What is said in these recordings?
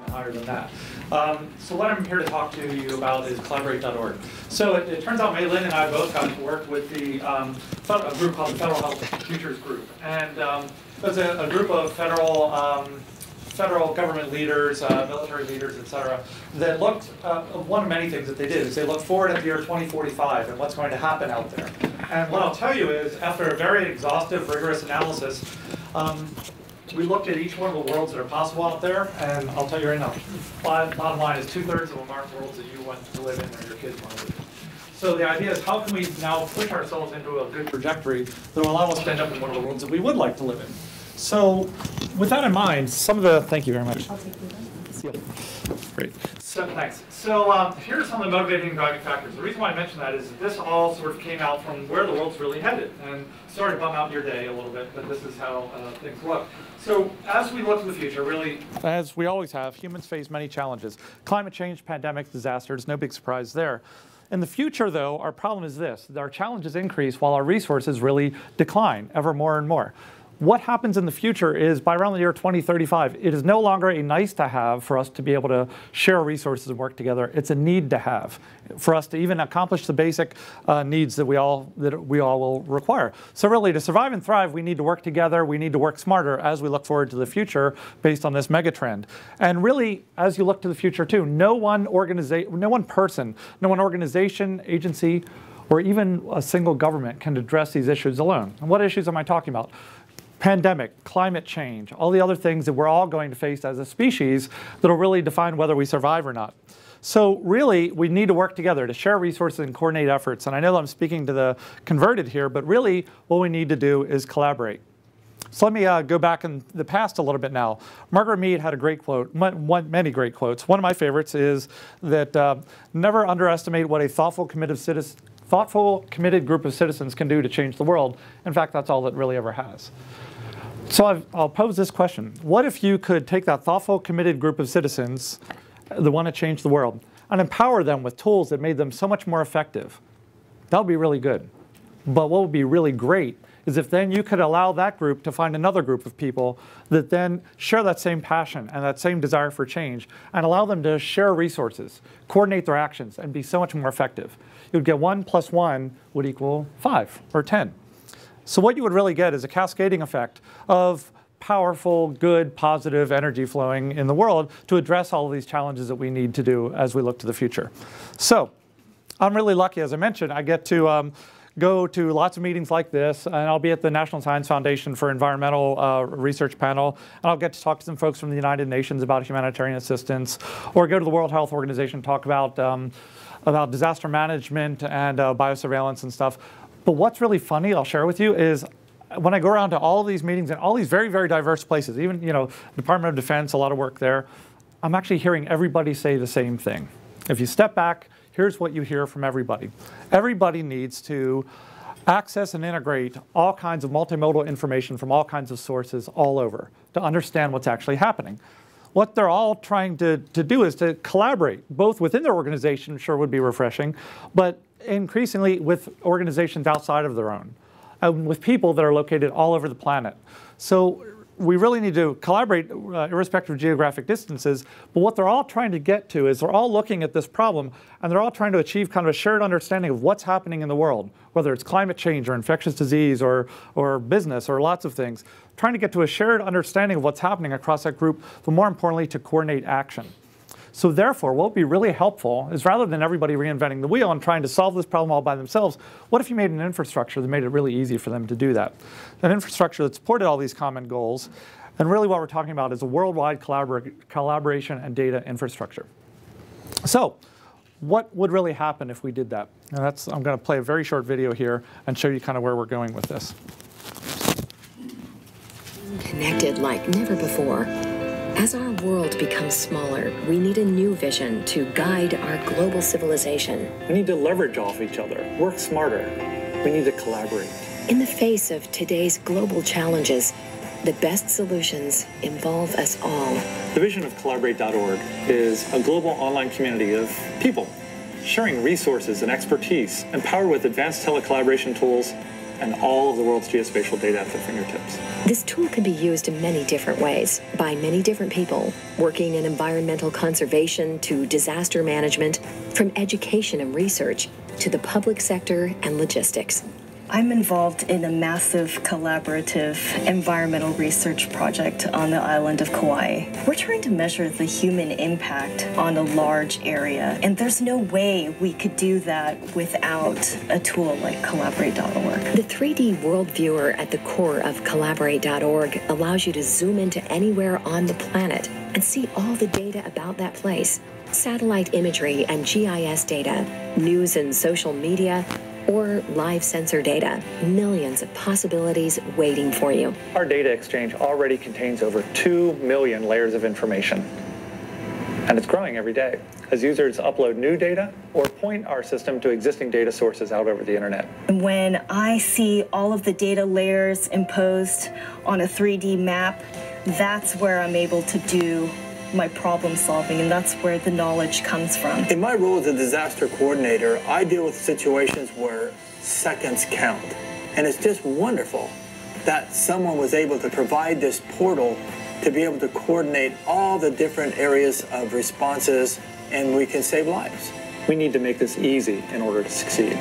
Higher than that. So what I'm here to talk to you about is collaborate.org. So it turns out May Lynn and I both got to work with a group called the Federal Health Futures Group. And it was a group of federal government leaders, military leaders, et cetera, that looked, one of many things that they did is they looked forward at the year 2045 and what's going to happen out there. And what I'll tell you is, after a very exhaustive, rigorous analysis, we looked at each one of the worlds that are possible out there, and I'll tell you right now, bottom line is 2/3 of them aren't worlds that you want to live in or your kids want to live in. So the idea is, how can we now push ourselves into a good trajectory that will allow us to end up in one of the worlds that we would like to live in? So with that in mind, thank you very much. I'll take you. Great. So thanks. So here are some of the motivating driving factors. The reason why I mention that is that this all sort of came out from where the world's really headed. And sorry to bum out your day a little bit, but this is how things look. So as we look to the future, really, as we always have, humans face many challenges. Climate change, pandemics, disasters, no big surprise there. In the future, though, our problem is this. Our challenges increase while our resources really decline ever more and more. What happens in the future is, by around the year 2035, it is no longer a nice to have for us to be able to share resources and work together. It's a need to have for us to even accomplish the basic needs that we all will require. So really, to survive and thrive, we need to work together. We need to work smarter as we look forward to the future based on this megatrend. And really, as you look to the future too, no one person, no one organization, agency, or even a single government can address these issues alone. And what issues am I talking about? Pandemic, climate change, all the other things that we're all going to face as a species that will really define whether we survive or not. So really, we need to work together to share resources and coordinate efforts. And I know that I'm speaking to the converted here, but really what we need to do is collaborate. So let me go back in the past a little bit now. Margaret Mead had a great quote, many great quotes. One of my favorites is that never underestimate what a thoughtful, committed group of citizens can do to change the world. In fact, that's all it really ever has. So I'll pose this question. What if you could take that thoughtful, committed group of citizens that want to change the world and empower them with tools that made them so much more effective? That would be really good. But what would be really great is if then you could allow that group to find another group of people that then share that same passion and that same desire for change, and allow them to share resources, coordinate their actions, and be so much more effective. You would get 1 + 1 would equal 5 or 10. So what you would really get is a cascading effect of powerful, good, positive energy flowing in the world to address all of these challenges that we need to do as we look to the future. So I'm really lucky, as I mentioned, I get to go to lots of meetings like this, and I'll be at the National Science Foundation for Environmental Research Panel, and I'll get to talk to some folks from the United Nations about humanitarian assistance, or go to the World Health Organization, talk about disaster management and biosurveillance and stuff. But what's really funny, I'll share with you, is when I go around to all of these meetings in all these very, very diverse places, even, Department of Defense, a lot of work there, I'm actually hearing everybody say the same thing. If you step back, here's what you hear from everybody. Everybody needs to access and integrate all kinds of multimodal information from all kinds of sources all over to understand what's actually happening. What they're all trying to do is to collaborate, both within their organization, sure would be refreshing, but increasingly with organizations outside of their own, with people that are located all over the planet. So we really need to collaborate irrespective of geographic distances, but what they're all trying to get to is they're all looking at this problem, and they're all trying to achieve kind of a shared understanding of what's happening in the world, whether it's climate change or infectious disease or business or lots of things, trying to get to a shared understanding of what's happening across that group, but more importantly, to coordinate action. So therefore, what would be really helpful is, rather than everybody reinventing the wheel and trying to solve this problem all by themselves, what if you made an infrastructure that made it really easy for them to do that? An infrastructure that supported all these common goals. And really what we're talking about is a worldwide collaboration and data infrastructure. So what would really happen if we did that? And I'm going to play a very short video here and show you kind of where we're going with this. Connected like never before. As our world becomes smaller, we need a new vision to guide our global civilization. We need to leverage off each other, work smarter. We need to collaborate. In the face of today's global challenges, the best solutions involve us all. The vision of collaborate.org is a global online community of people sharing resources and expertise, empowered with advanced telecollaboration tools and all of the world's geospatial data at their fingertips. This tool can be used in many different ways by many different people, working in environmental conservation to disaster management, from education and research to the public sector and logistics. I'm involved in a massive collaborative environmental research project on the island of Kauai. We're trying to measure the human impact on a large area, and there's no way we could do that without a tool like Collaborate.org. The 3D World Viewer at the core of Collaborate.org allows you to zoom into anywhere on the planet and see all the data about that place. Satellite imagery and GIS data, news and social media, or live sensor data. Millions of possibilities waiting for you. Our data exchange already contains over 2 million layers of information. And it's growing every day as users upload new data or point our system to existing data sources out over the internet. When I see all of the data layers imposed on a 3D map, that's where I'm able to do my problem solving, and that's where the knowledge comes from. In my role as a disaster coordinator, I deal with situations where seconds count. And it's just wonderful that someone was able to provide this portal to be able to coordinate all the different areas of responses, and we can save lives. We need to make this easy in order to succeed.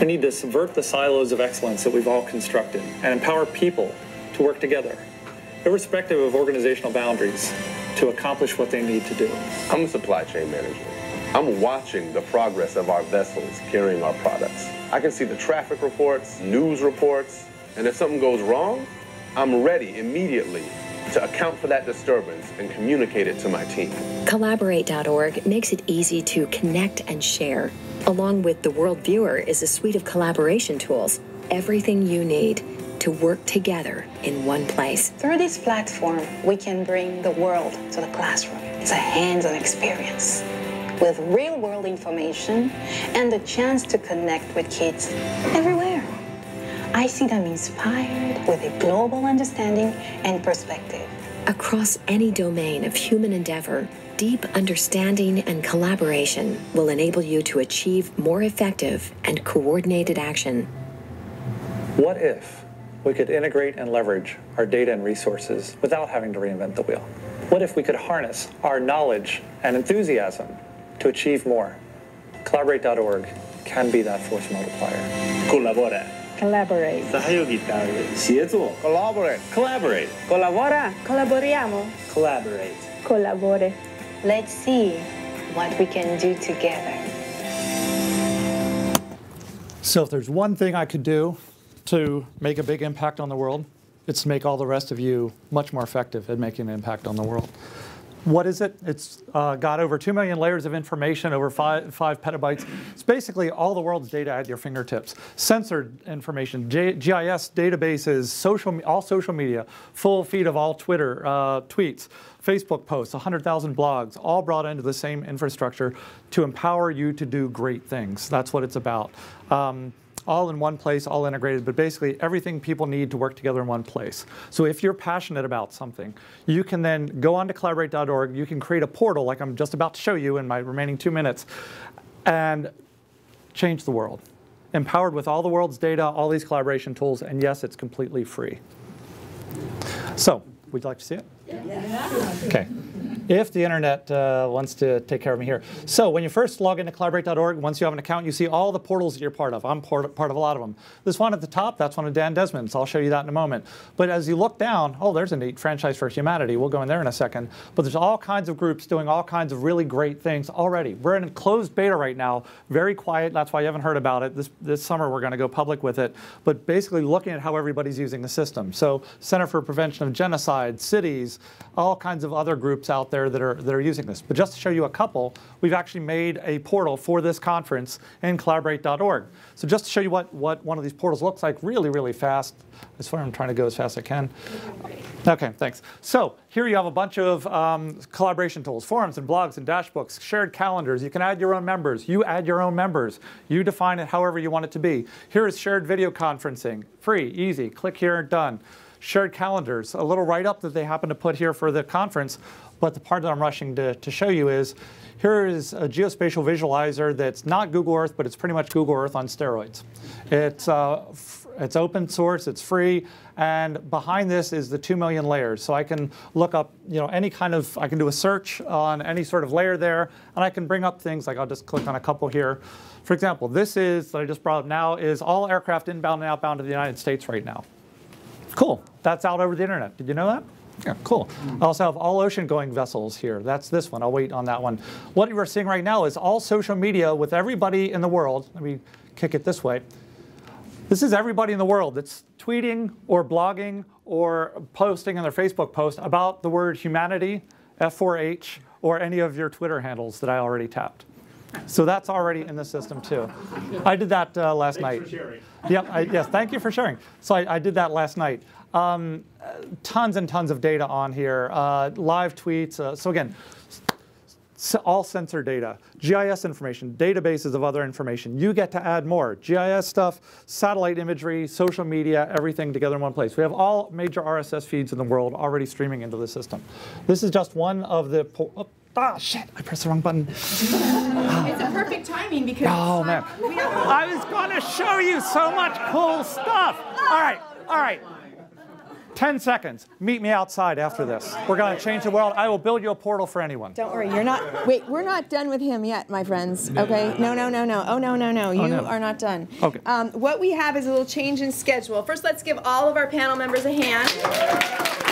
We need to subvert the silos of excellence that we've all constructed and empower people to work together, irrespective of organizational boundaries, to accomplish what they need to do. I'm a supply chain manager. I'm watching the progress of our vessels carrying our products. I can see the traffic reports, news reports, and if something goes wrong, I'm ready immediately to account for that disturbance and communicate it to my team. Collaborate.org makes it easy to connect and share. Along with the World Viewer is a suite of collaboration tools, everything you need to work together in one place. Through this platform, we can bring the world to the classroom. It's a hands-on experience with real-world information and the chance to connect with kids everywhere. I see them inspired with a global understanding and perspective. Across any domain of human endeavor, deep understanding and collaboration will enable you to achieve more effective and coordinated action. What if we could integrate and leverage our data and resources without having to reinvent the wheel? What if we could harness our knowledge and enthusiasm to achieve more? Collaborate.org can be that force multiplier. Collabora. Collaborate. 协作 Collaborate. Collaborate. Collabora. Collaboriamo. Collaborate. Collabore. Let's see what we can do together. So if there's one thing I could do to make a big impact on the world, it's to make all the rest of you much more effective at making an impact on the world. What is it? It's got over 2 million layers of information, over 5 petabytes. It's basically all the world's data at your fingertips. Censored information, GIS databases, all social media, full feed of all Twitter tweets, Facebook posts, 100,000 blogs, all brought into the same infrastructure to empower you to do great things. That's what it's about. All in one place, all integrated, but basically everything people need to work together in one place. So if you're passionate about something, you can then go on to collaborate.org, you can create a portal like I'm just about to show you in my remaining 2 minutes, and change the world. Empowered with all the world's data, all these collaboration tools, and yes, it's completely free. So, would you like to see it? Yeah. Okay. If the internet wants to take care of me here. So when you first log into collaborate.org, once you have an account, you see all the portals that you're part of. I'm part of a lot of them. This one at the top, that's one of Dan Desmond's. I'll show you that in a moment. But as you look down, oh, there's a neat franchise for humanity. We'll go in there in a second. But there's all kinds of groups doing all kinds of really great things already. We're in a closed beta right now, very quiet. That's why you haven't heard about it. This summer, we're going to go public with it. But basically looking at how everybody's using the system. So Center for Prevention of Genocide, cities, all kinds of other groups out there that are using this. But just to show you a couple, we've actually made a portal for this conference in collaborate.org. So just to show you what one of these portals looks like really, really fast. As far as I'm trying to go as fast as I can. Okay, thanks. So here you have a bunch of collaboration tools, forums and blogs and dashbooks, shared calendars. You can add your own members. You add your own members. You define it however you want it to be. Here is shared video conferencing. Free, easy. Click here, done. shared calendars, a little write-up that they happen to put here for the conference. But the part that I'm rushing to show you is, here is a geospatial visualizer that's not Google Earth, but it's pretty much Google Earth on steroids. It's open source, it's free, and behind this is the 2 million layers. So I can look up, any kind of, I can do a search on any sort of layer there, and I can bring up things like, I'll just click on a couple here. For example, this is, that I just brought up now, is all aircraft inbound and outbound to the United States right now. Cool, that's out over the internet. Did you know that? Yeah, cool. I also have all ocean-going vessels here. That's this one. I'll wait on that one. What you're seeing right now is all social media with everybody in the world. Let me kick it this way. This is everybody in the world that's tweeting or blogging or posting on their Facebook post about the word humanity, F4H, or any of your Twitter handles that I already tapped. So that's already in the system, too. I did that last night. Thanks for sharing. Yep, yes, thank you for sharing. So I did that last night. Tons and tons of data on here, live tweets. So again, all sensor data, GIS information, databases of other information. You get to add more. GIS stuff, satellite imagery, social media, everything together in one place. We have all major RSS feeds in the world already streaming into the system. This is just one of the... shit, I pressed the wrong button. It's a perfect timing because... Oh, man. I was going to show you so much cool stuff. All right. 10 seconds. Meet me outside after this. We're going to change the world. I will build you a portal for anyone. Don't worry, you're not... Wait, we're not done with him yet, my friends. Okay? No. Oh, no. You are not done. Okay. What we have is a little change in schedule. First, let's give all of our panel members a hand.